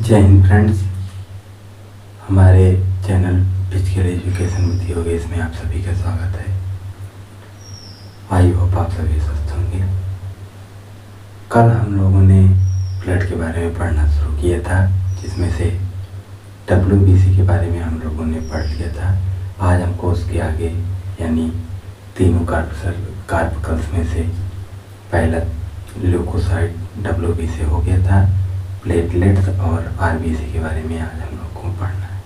जय हिंद फ्रेंड्स। हमारे channel physical education with Yogesh में आप सभी का स्वागत है। आई होप आप सभी स्वस्थ होंगे। कल हम लोगों ने ब्लड के बारे में पढ़ना शुरू किया था, जिसमें से WBC के बारे में हम लोगों ने पढ़ लिया था। आज हमको उसके आगे यानी तीनों कार्बोकल्स में से पहला ल्यूकोसाइड WBC हो गया था। प्लेटलेट्स और RBC के बारे में आज हम लोग को पढ़ना है।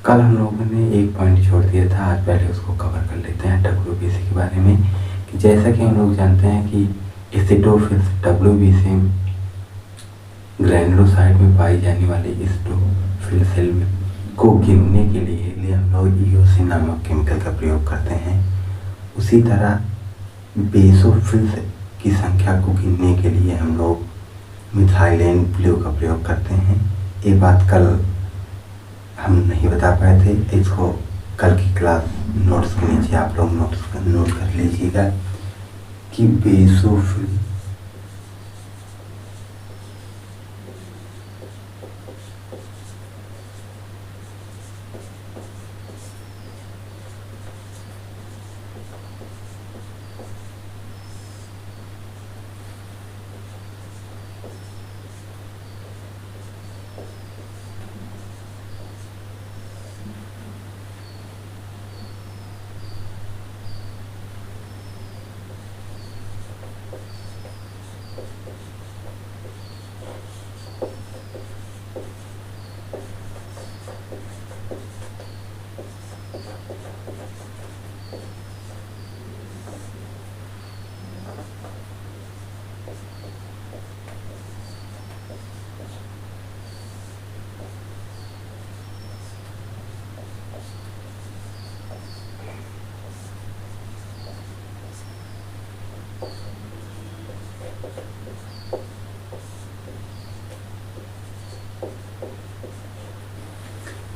कल हम लोगों ने एक पॉइंट छोड़ दिया था, आज पहले उसको कवर कर लेते हैं WBC के बारे में। कि जैसा कि हम लोग जानते हैं कि एसिडोफिल्स WBC ग्रैनुलोसाइट में पाई जाने वाली एसिडोफिल सेल को गिनने के लिए हम लोग EOC नामक केमिकल का प्रयोग करते हैं। उसी तरह बेसोफिल्स की संख्या को गिनने के लिए हम लोग मिथाइलेन ब्लू का प्रयोग करते हैं। ये बात कल हम नहीं बता पाए थे, इसको कल की क्लास नोट्स के नीचे आप लोग नोट कर लीजिएगा कि बेसोफिल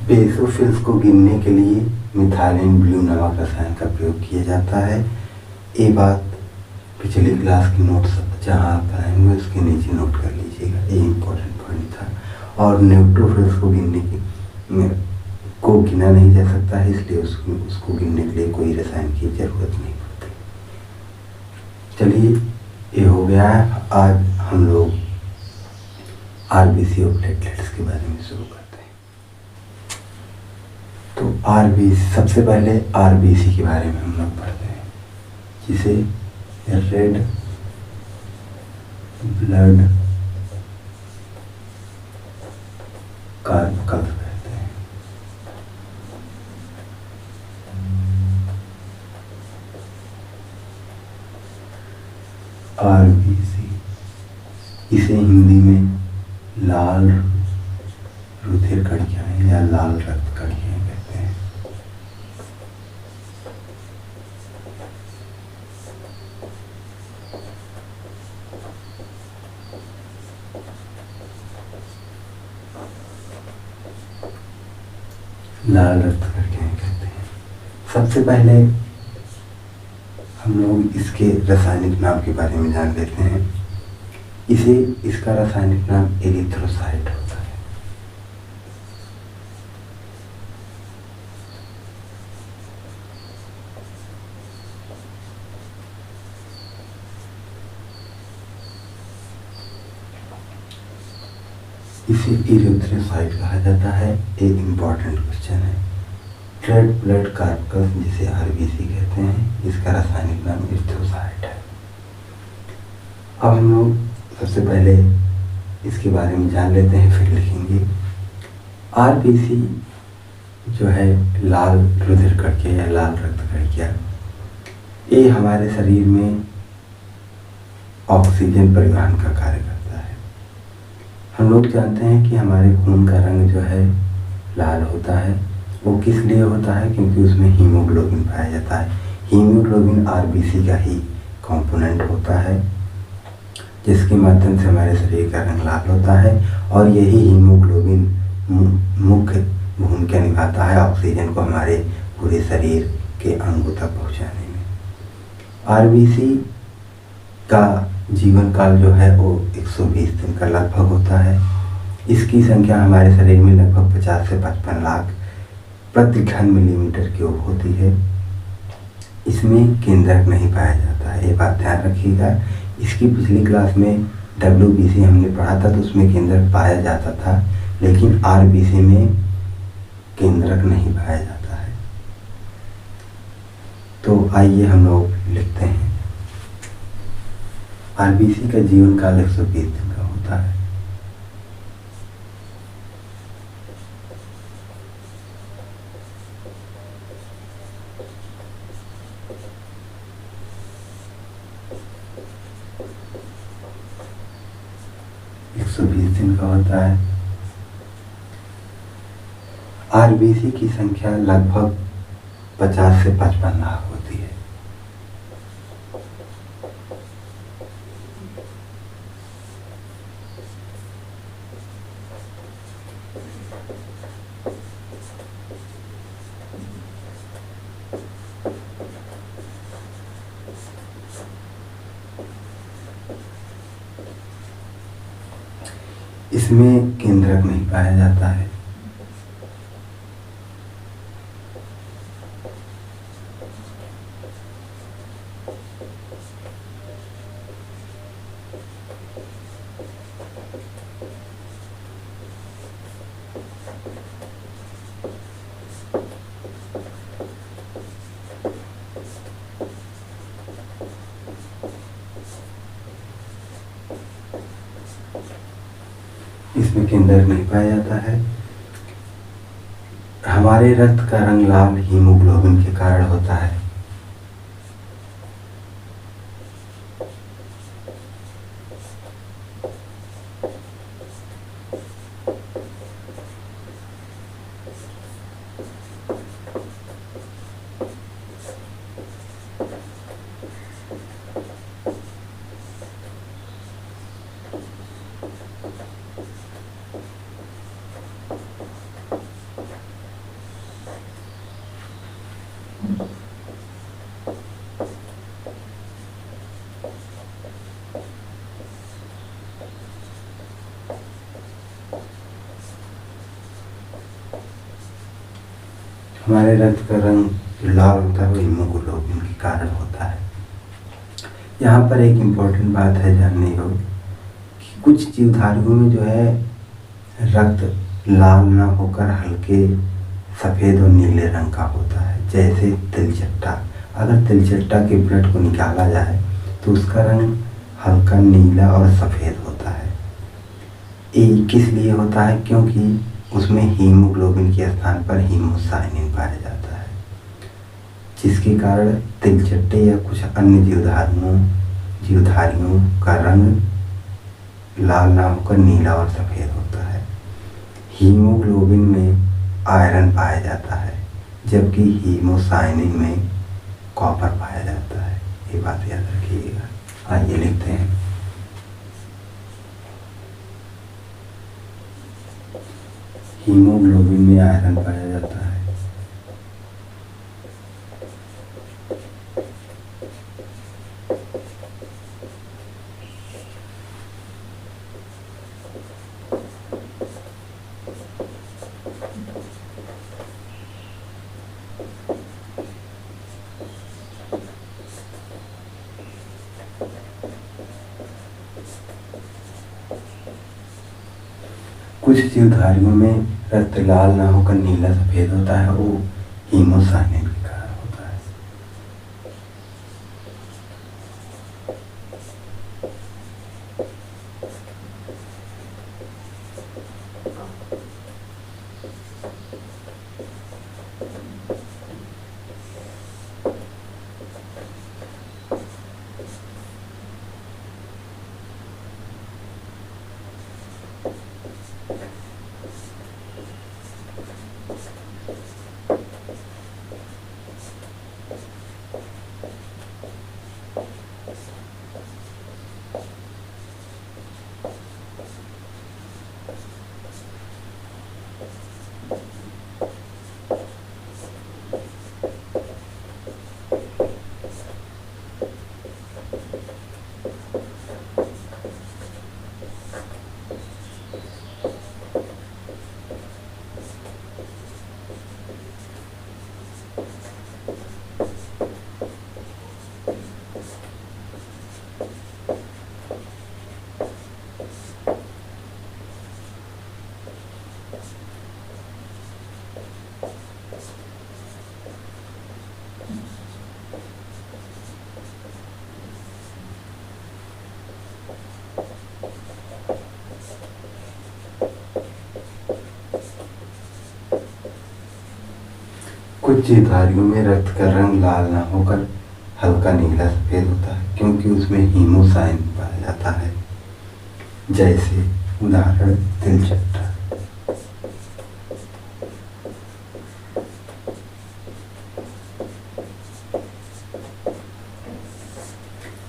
बेसोफिल्स को गिनने के लिए मिथाइलेन ब्लू नामक रसायन का प्रयोग किया जाता है। ये बात पिछली क्लास की नोट्स जहाँ आप पढ़ाएंगे उसके नीचे नोट कर लीजिएगा, ये इम्पोर्टेंट पॉइंट था। और न्यूट्रोफिल्स को गिना नहीं जा सकता है, इसलिए उसको गिनने के लिए कोई रसायन की जरूरत नहीं पड़ती। चलिए, ये हो गया है। आज हम लोग RBC और प्लेटलेट्स के बारे में शुरू करते हैं। तो RBC, सबसे पहले RBC के बारे में हम लोग पढ़ते हैं, जिसे रेड ब्लड कार्बोकल्स कहते हैं। RBC इसे हिंदी में लाल रुधिर कणिकाएं या लाल रक्त कणिकाएं कहते हैं। लाल रक्त कणिकाएं कहते हैं। सबसे पहले हम लोग इसके रासायनिक नाम के बारे में जान लेते हैं। इसका रासायनिक नाम एरिथ्रोसाइट होता है। इसे एरिथ्रोसाइट कहा जाता है। एक इम्पॉर्टेंट क्वेश्चन है। रेड ब्लड कार्बोकल्स, जिसे RBC कहते हैं, इसका रासायनिक नाम एरिथ्रोसाइट है। अब हम लोग सबसे पहले इसके बारे में जान लेते हैं, फिर लिखेंगे। RBC जो है लाल रुधिर कणिका या लाल रक्त कणिका, ये हमारे शरीर में ऑक्सीजन परिवहन का कार्य करता है। हम लोग जानते हैं कि हमारे खून का रंग जो है लाल होता है। वो किस लिए होता है? क्योंकि उसमें हीमोग्लोबिन पाया जाता है। हीमोग्लोबिन RBC का ही कंपोनेंट होता है, जिसके माध्यम से हमारे शरीर का रंग लाल होता है। और यही हीमोग्लोबिन मुख्य भूमिका निभाता है ऑक्सीजन को हमारे पूरे शरीर के अंगों तक पहुंचाने में। RBC का जीवन काल जो है वो 120 दिन का लगभग होता है। इसकी संख्या हमारे शरीर में लगभग 50 से 55 लाख प्रति घन मिलीमीटर क्यूब होती है। इसमें केंद्रक नहीं पाया जाता है, ये बात ध्यान रखिएगा। इसकी पिछली क्लास में WBC हमने पढ़ा था तो उसमें केंद्रक पाया जाता था, लेकिन RBC में केंद्रक नहीं पाया जाता है। तो आइए हम लोग लिखते हैं। RBC का जीवन काल 120 दिन का होता है। दिन का होता है। RBC की संख्या लगभग 50 से 55 लाख होती है। इसमें केंद्रक नहीं पाया जाता है। इसमें केंद्रक नहीं पाया जाता है। हमारे रक्त का रंग लाल हीमोग्लोबिन के कारण होता है। हमारे रक्त का रंग लाल होता है वो हीमोग्लोबिन के कारण होता है। यहाँ पर एक इम्पोर्टेंट बात है जानने योग्य कि कुछ जीवधारियों में जो है रक्त लाल ना होकर हल्के सफ़ेद और नीले रंग का होता है। जैसे तिलचट्टा, अगर तिलचट्टा के ब्लड को निकाला जाए तो उसका रंग हल्का नीला और सफ़ेद होता है। ये किस लिए होता है? क्योंकि उसमें हीमोग्लोबिन के स्थान पर हीमोसाइनिन पाया जाता है, जिसके कारण तिलचट्टे या कुछ अन्य जीवधारियों का रंग लाल ना होकर नीला और सफ़ेद होता है। हीमोग्लोबिन में आयरन पाया जाता है, जबकि हीमोसाइनिन में कॉपर पाया जाता है। ये बात याद रखिएगा। आइए लिखते हैं। हीमोग्लोबिन में आयरन पाया जाता है। कुछ जीवधारियों में रक्त लाल ना होकर नीला सफ़ेद होता है, वो हीमोसाइनिन के कारण होता है। कुछ जीवधारियों में रक्त का रंग लाल न होकर हल्का नीला सफेद होता है, क्योंकि उसमें हीमोसाइन पाया जाता है। जैसे उदाहरण तिलचट्टा।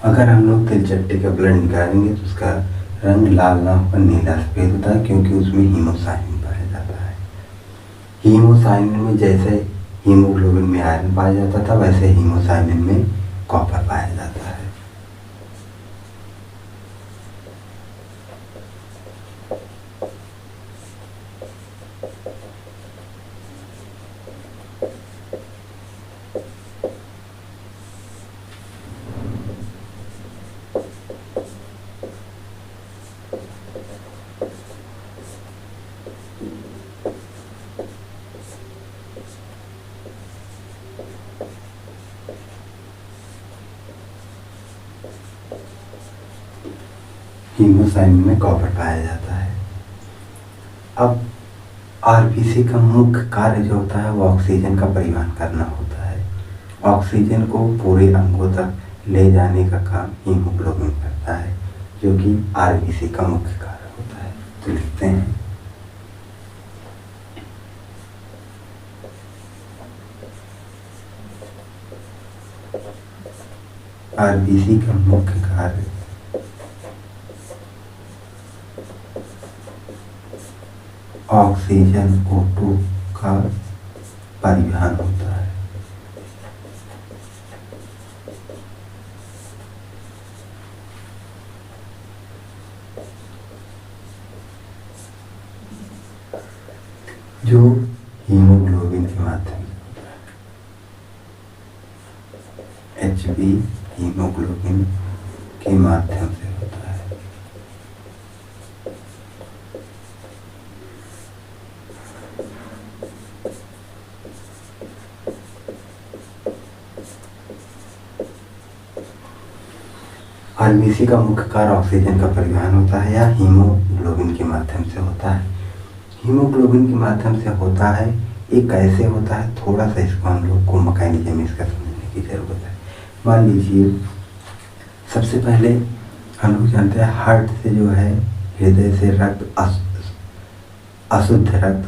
अगर हम लोग तिलचट्टे का ब्लड निकालेंगे तो उसका रंग लाल ना होकर नीला सफेद होता है, क्योंकि उसमें हीमोसाइन पाया जाता है। हीमोसाइन में जैसे हीमोग्लोबिन में आयरन पाया जाता था, वैसे हीमोसाइन में कॉपर पाया जाता है। हीमोसाइन में कॉपर पाया जाता है। अब आरबीसी का मुख्य कार्य जो होता है वो ऑक्सीजन का परिवहन करना होता है। ऑक्सीजन को पूरे अंगों तक ले जाने का काम हीमोग्लोबिन करता है, जो कि आरबीसी का मुख्य कार्य होता है। तो लिखते हैं आरबीसी का मुख्य कार्य ऑक्सीजन O2 का परिवहन होता है। जो हीमोग्लोबिन के माध्यम से होता है। Hb हीमोग्लोबिन के माध्यम से होता है। आरबीसी का मुख्य कार्य ऑक्सीजन का परिवहन होता है या हीमोग्लोबिन के माध्यम से होता है। हीमोग्लोबिन के माध्यम से होता है, ये कैसे होता है, थोड़ा सा इसको हम लोग को मैकेनिज्म इसका समझने की जरूरत है। मान लीजिए सबसे पहले हम लोग जानते हैं हार्ट से जो है हृदय से रक्त अशुद्ध रक्त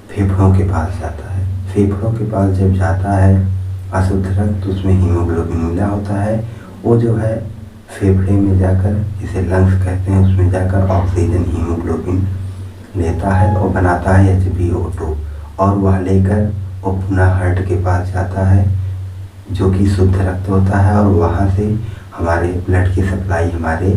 फेफड़ों के पास जाता है। फेफड़ों के पास जब जाता है अशुद्ध रक्त, उसमें हीमोग्लोबिन मिला होता है। वो जो है फेफड़े में जाकर, जिसे लंग्स कहते हैं, उसमें जाकर ऑक्सीजन हीमोग्लोबिन लेता है और बनाता है HbO2, और वह लेकर वो पुनः हार्ट के पास जाता है, जो कि शुद्ध रक्त होता है, और वहाँ से हमारे ब्लड की सप्लाई हमारे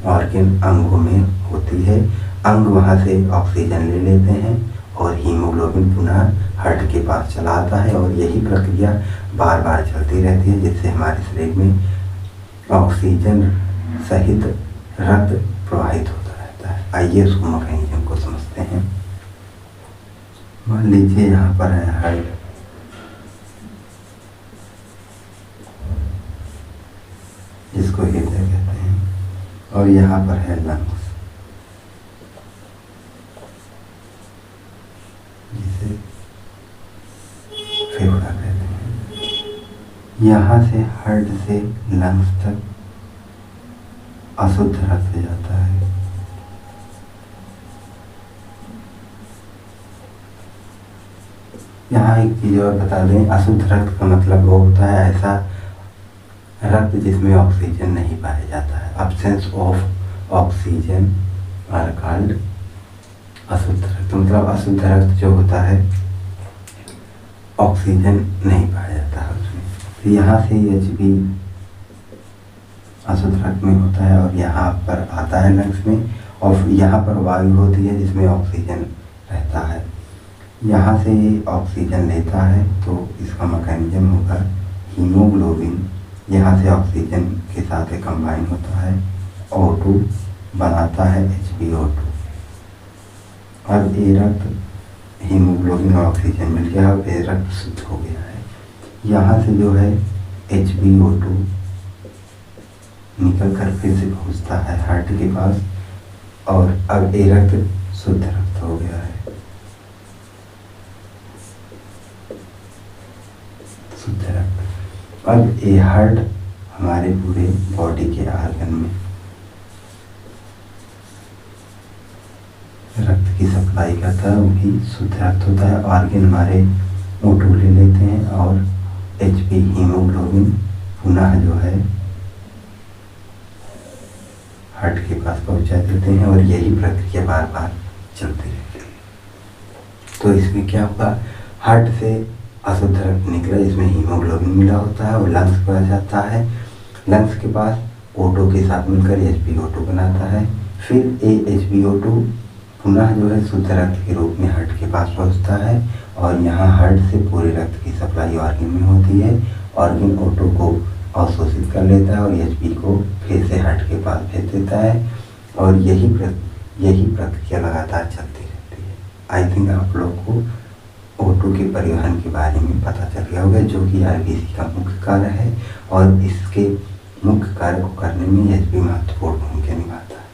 ऑर्गन अंगों में होती है। अंग वहाँ से ऑक्सीजन ले लेते हैं और हीमोग्लोबिन पुनः हार्ट के पास चला आता है, और यही प्रक्रिया बार बार चलती रहती है, जिससे हमारे शरीर में ऑक्सीजन सहित रक्त प्रवाहित होता रहता है। आइए उसको मैकेनिज्म को समझते हैं। मान लीजिए यहाँ पर है हार्ट, जिसको हृदय कहते हैं, और यहाँ पर है लंग्स, जिसे फेफड़ा कहते हैं। यहाँ से हार्ट से लंग्स तक अशुद्ध रक्त जाता है। यहाँ एक चीज और बता दें, अशुद्ध रक्त का मतलब वो होता है ऐसा रक्त जिसमें ऑक्सीजन नहीं पाया जाता है। Absence of oxygen are called अशुद्ध रक्त। मतलब अशुद्ध रक्त जो होता है ऑक्सीजन नहीं पाया जाता है उसमें। तो यहाँ से Hb अशुद्ध रक्त में होता है और यहाँ पर आता है लंग्स में, और यहाँ पर वायु होती है जिसमें ऑक्सीजन रहता है। यहाँ से ऑक्सीजन लेता है तो इसका मैकेनिज्म होगा हीमोग्लोबिन यहाँ से ऑक्सीजन के साथ कंबाइन होता है, O2 बनाता है HbO2, और ये रक्त हीमोग्लोबिन और ऑक्सीजन मिल गया और ये रक्त शुद्ध हो गया है। यहाँ से जो है HbO2 निकल कर फिर से पहुँचता है हार्ट के पास, और अब ये रक्त शुद्ध रक्त हो गया है। अब ये हार्ट हमारे पूरे बॉडी के आर्गन में रक्त की सप्लाई करता है, वो भी शुद्ध रक्त होता है। ऑर्गन हमारे O2 ले लेते हैं और HP हीमोग्लोबिन पुनः जो है हार्ट के पास पहुंचा देते हैं और यही प्रक्रिया बार बार चलती रहती है। तो इसमें क्या होगा, हार्ट से अशुद्ध रक्त निकला, इसमें हीमोग्लोबिन मिला होता है और लंग्स पर आ जाता है। लंग्स के पास O2 के साथ मिलकर HbO2 बनाता है। फिर ये HbO2 पुनः जो है शुद्ध रक्त के रूप में हार्ट के पास पहुंचता है और यहाँ हार्ट से पूरे रक्त की सप्लाई ऑर्गन में होती है। ऑर्गन O2 को अवशोषित कर लेता है और Hb को फिर से हार्ट के पास भेज देता है और यही प्रक्रिया लगातार चलती रहती है। आई थिंक आप लोग को O2 के परिवहन के बारे में पता चल गया होगा, जो कि RBC का मुख्य कार्य है और इसके मुख्य कार्य को करने में Hb महत्वपूर्ण भूमिका निभाता है।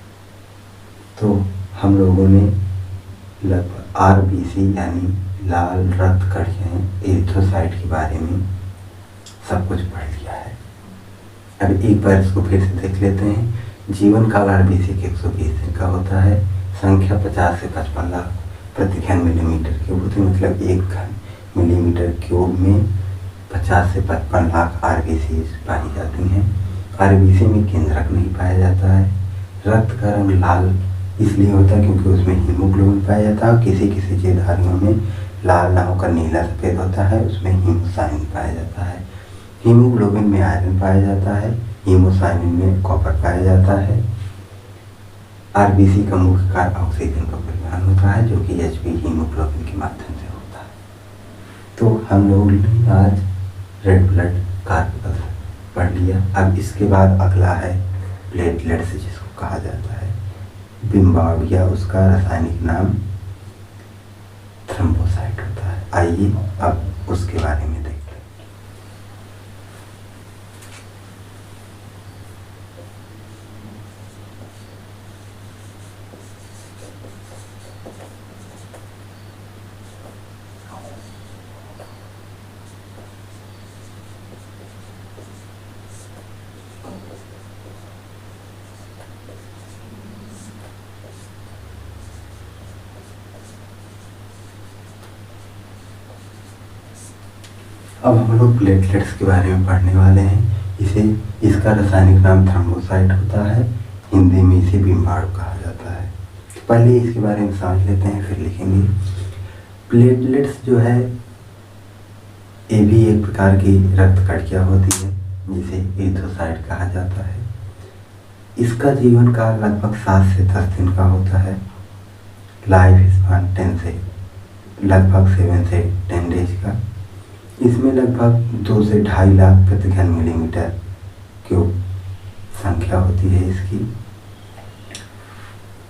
तो हम लोगों ने लगभग RBC यानी लाल रक्त कणियाँ एरिथ्रोसाइट के बारे में सब कुछ पढ़ लिया है। अब एक बार इसको फिर से देख लेते हैं। जीवन काल RBC के 120 दिन का होता है। संख्या 50 से 55 लाख प्रति घन मिलीमीटर क्यूब होती है, मतलब 1 घन मिलीमीटर क्यूब में 50 से 55 लाख RBC पाई जाती हैं। RBC में केंद्रक नहीं पाया जाता है। रक्त का रंग लाल इसलिए होता है क्योंकि उसमें हीमोग्लोबिन पाया जाता है। किसी किसी जीवधारियों में लाल ना होकर नीला सफ़ेद होता है, उसमें हीमोसाइनिन पाया जाता है। हीमोग्लोबिन में आयरन पाया जाता है, हीमोसाइनिन में कॉपर पाया जाता है। RBC का मुख्य कार्य ऑक्सीजन का परिवहन होता है, जो कि Hb हीमोग्लोबिन के माध्यम से होता है। तो हम लोगों ने आज रेड ब्लड कार्य पढ़ लिया। अब इसके बाद अगला है प्लेटलेट्स, जिसको कहा जाता है बिम्बार्ड, या उसका रासायनिक नाम थ्रोम्बोसाइट होता है। आइए अब उसके बारे में देखते हैं। अब हम लोग प्लेटलेट्स के बारे में पढ़ने वाले हैं। इसका रासायनिक नाम थ्रोम्बोसाइट होता है, हिंदी में इसे बिम्बाणु कहा जाता है। पहले इसके बारे में समझ लेते हैं, फिर लिखेंगे। प्लेटलेट्स जो है ये भी एक प्रकार की रक्त कणिका होती है, जिसे एरिथ्रोसाइट कहा जाता है। इसका जीवन काल लगभग 7 से 10 दिन का होता है। लाइफ स्पान 10 से लगभग 7 से 10 डेज का। इसमें लगभग 2 से 2.5 लाख प्रति घन मिलीमीटर क्यूब संख्या होती है इसकी।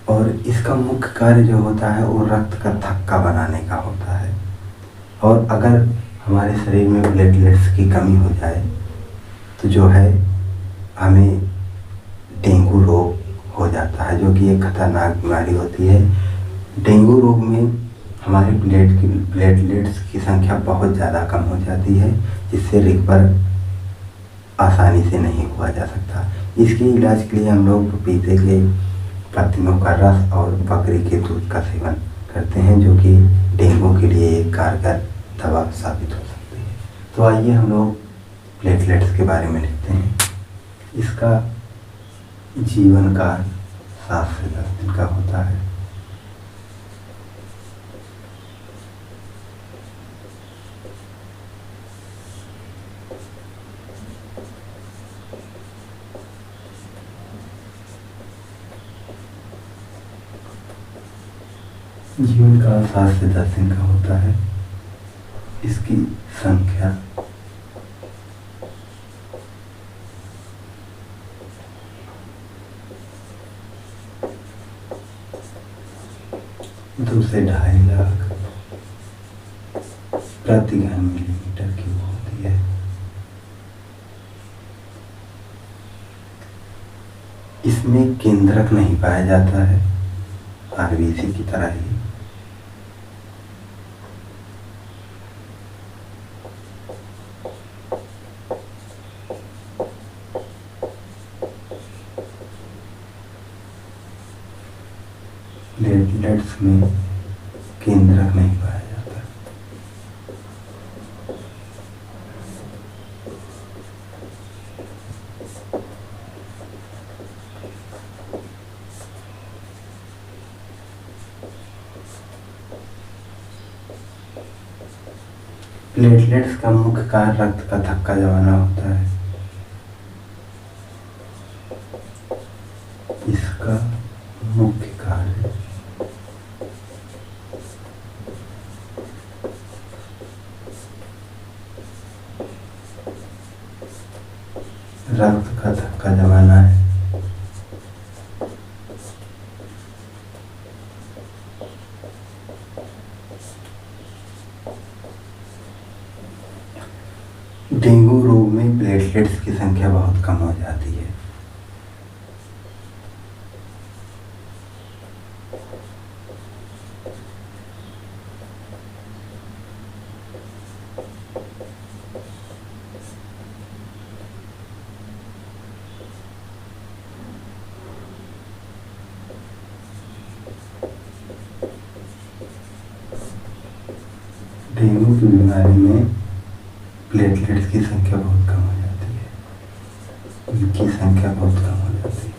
और इसका मुख्य कार्य जो होता है वो रक्त का थक्का बनाने का होता है। और अगर हमारे शरीर में प्लेटलेट्स की कमी हो जाए तो जो है हमें डेंगू रोग हो जाता है, जो कि एक खतरनाक बीमारी होती है। डेंगू रोग में हमारे प्लेटलेट्स की संख्या बहुत ज़्यादा कम हो जाती है, जिससे रिकवर आसानी से नहीं हुआ जा सकता। इसके इलाज के लिए हम लोग पपीते के पत्तियों का रस और बकरी के दूध का सेवन करते हैं, जो कि डेंगू के लिए एक कारगर दवा साबित हो सकती है। तो आइए हम लोग प्लेटलेट्स के बारे में लिखते हैं। इसका जीवन काल 7 से 10 दिन का होता है। जीवन काल 7 से 10 दिन का होता है। इसकी संख्या 2 से 2.5 लाख प्रति घन मिलीमीटर की होती है। इसमें केंद्रक नहीं पाया जाता है, RBC की तरह ही। प्लेटलेट्स में केंद्रक नहीं पाया जाता। प्लेटलेट्स का मुख्य कार्य रक्त का थक्का जमाना होता है। इसका मुख्य कार्य रक्त का थक्का जमाना है। डेंगू रोग में प्लेटलेट्स की संख्या बहुत कम हो जाती है। डेंगू की बीमारी में प्लेटलेट्स की संख्या बहुत कम हो जाती है। इनकी संख्या बहुत कम हो जाती है।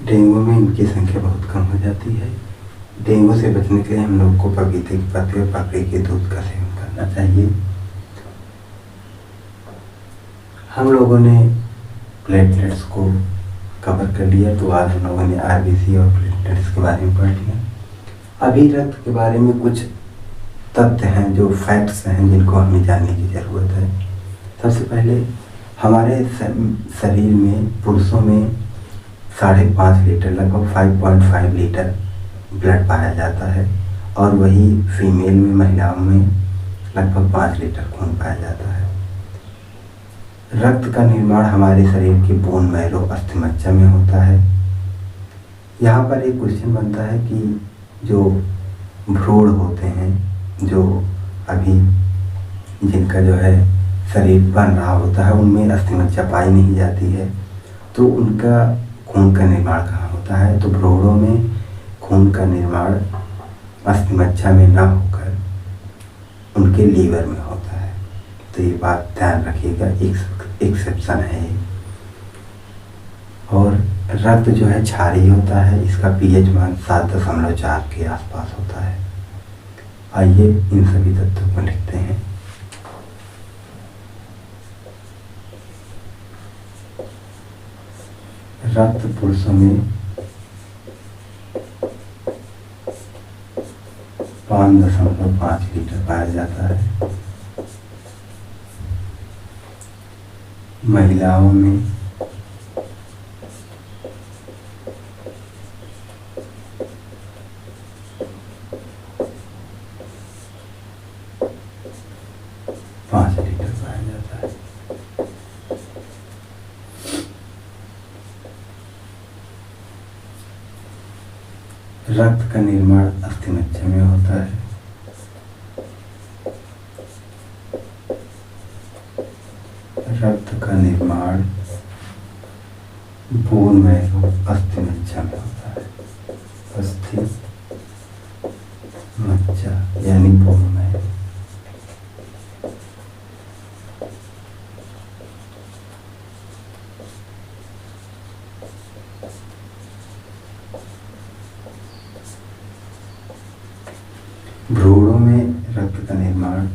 डेंगू में इनकी संख्या बहुत कम हो जाती है। डेंगू से बचने के लिए हम लोग को पपीते की पत्ती और बकरी के दूध का सेवन करना चाहिए। हम लोगों ने प्लेटलेट्स को कवर कर लिया, तो आज हम लोगों ने आरबीसी और प्लेटलेट्स के बारे में पढ़ लिया। अभी रक्त के बारे में कुछ तथ्य हैं, जो फैक्ट्स हैं, जिनको हमें जानने की ज़रूरत है। सबसे पहले हमारे शरीर में, पुरुषों में 5.5 लीटर, लगभग 5.5 लीटर ब्लड पाया जाता है, और वही फीमेल में, महिलाओं में लगभग 5 लीटर खून पाया जाता है। रक्त का निर्माण हमारे शरीर के बोन मैरो, अस्थिमज्जा में होता है। यहाँ पर एक क्वेश्चन बनता है कि जो भ्रूण होते हैं, जो अभी जिनका जो है शरीर बन रहा होता है, उनमें अस्थिमज्जा पाई नहीं जाती है, तो उनका खून का निर्माण कहाँ होता है? तो भ्रूणों में खून का निर्माण अस्थिमज्जा में ना होकर उनके लीवर में होता है। तो ये बात ध्यान रखिएगा, एक्सेप्शन है। और रक्त जो है क्षारीय होता है, इसका पीएच मान 7.4 के आसपास होता है। आइए इन सभी तथ्यों को लिखते हैं। रक्त पुरुषों में 5.5 लीटर पाया जाता है। महिलाओं में 5 लीटर पाया जाता है। रक्त का निर्माण अस्थिमज्जा में होता है। रक्त का निर्माण बोन मैरो, अस्थिमज्जा में होता है। अस्थिमज्जा यानी बोन मैरो। भ्रूणों में रक्त का निर्माण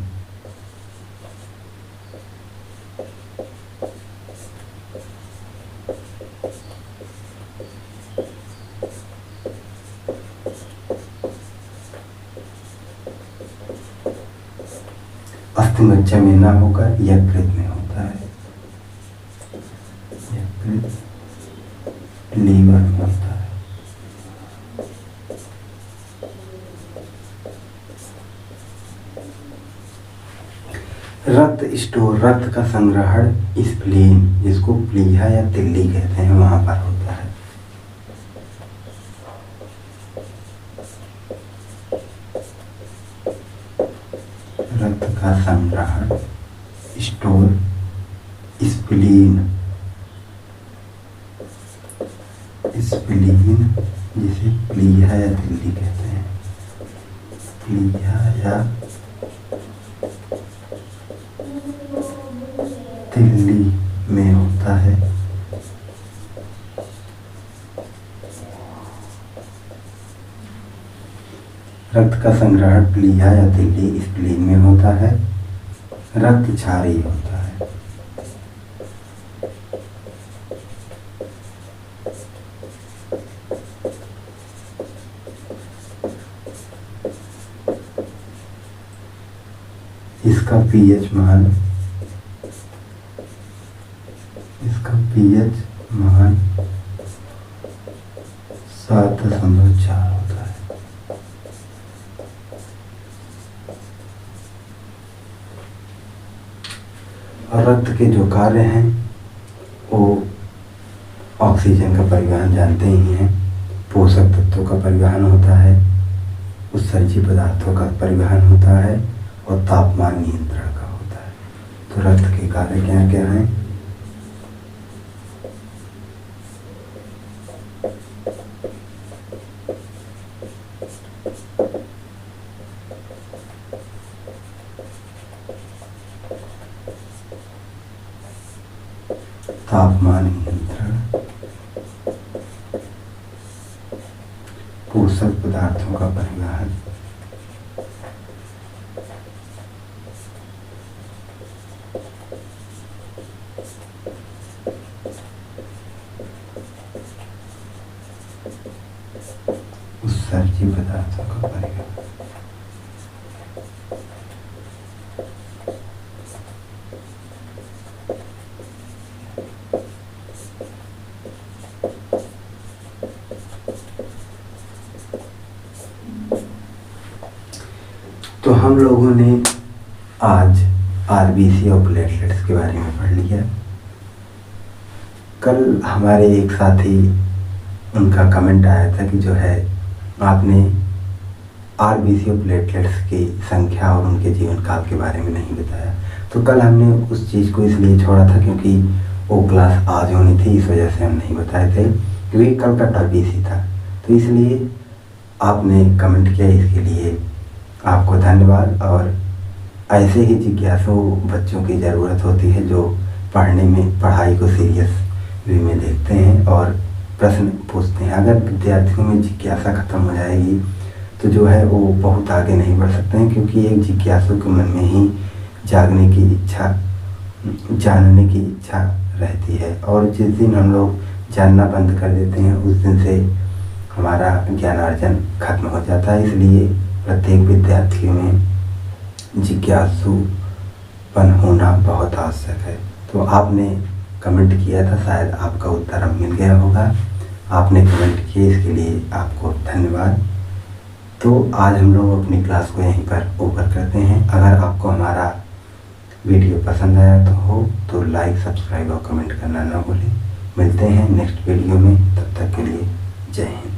अस्थिमज्जा में ना होकर यकृत में होता है। यकृत लीवर में होता है। रक्त स्टोर, रक्त का संग्रहण स्प्लीन, जिसको प्लीहा या तिल्ली कहते हैं, वहां पर होता है। रक्त का संग्रहण स्टोर स्प्लीन, स्प्लीन जिसे प्लीहा या तिल्ली कहते हैं, प्लीहा या तिल्ली में होता है। रक्त का संग्रहण प्लीहा या तिल्ली स्प्लीन में होता है। रक्त क्षारीय होता है। इसका पीएच मान 7.4 होता है। और रक्त के जो कार्य हैं वो ऑक्सीजन का परिवहन जानते ही हैं, पोषक तत्वों का परिवहन होता है, उत्सर्जी पदार्थों का परिवहन होता है और तापमान नियंत्रण का होता है। तो रक्त के कार्य क्या क्या हैं? तापमान नियंत्रण, पोषक पदार्थों का परिवहन, उत्सर्जी पदार्थों का परिवहन। तो हम लोगों ने आज आरबीसी और प्लेटलेट्स के बारे में पढ़ लिया। कल हमारे एक साथी, उनका कमेंट आया था कि जो है आपने आरबीसी और प्लेटलेट्स की संख्या और उनके जीवन काल के बारे में नहीं बताया। तो कल हमने उस चीज़ को इसलिए छोड़ा था क्योंकि वो क्लास आज होनी थी, इस वजह से हम नहीं बताए थे, क्योंकि कल का आरबीसी था। तो इसलिए आपने कमेंट किया, इसके लिए आपको धन्यवाद। और ऐसे ही जिज्ञासु बच्चों की ज़रूरत होती है जो पढ़ने में, पढ़ाई को सीरियस वे में देखते हैं और प्रश्न पूछते हैं। अगर विद्यार्थियों में जिज्ञासा खत्म हो जाएगी तो जो है वो बहुत आगे नहीं बढ़ सकते हैं, क्योंकि एक जिज्ञासु के मन में ही जागने की इच्छा, जानने की इच्छा रहती है। और जिस दिन हम लोग जानना बंद कर देते हैं उस दिन से हमारा ज्ञानार्जन खत्म हो जाता है। इसलिए प्रत्येक विद्यार्थी में जिज्ञासुपन होना बहुत आवश्यक है। तो आपने कमेंट किया था, शायद आपका उत्तर अब मिल गया होगा। आपने कमेंट किए, इसके लिए आपको धन्यवाद। तो आज हम लोग अपनी क्लास को यहीं पर ओवर करते हैं। अगर आपको हमारा वीडियो पसंद आया तो लाइक, सब्सक्राइब और कमेंट करना ना भूलें। मिलते हैं नेक्स्ट वीडियो में, तब तक के लिए जय हिंद।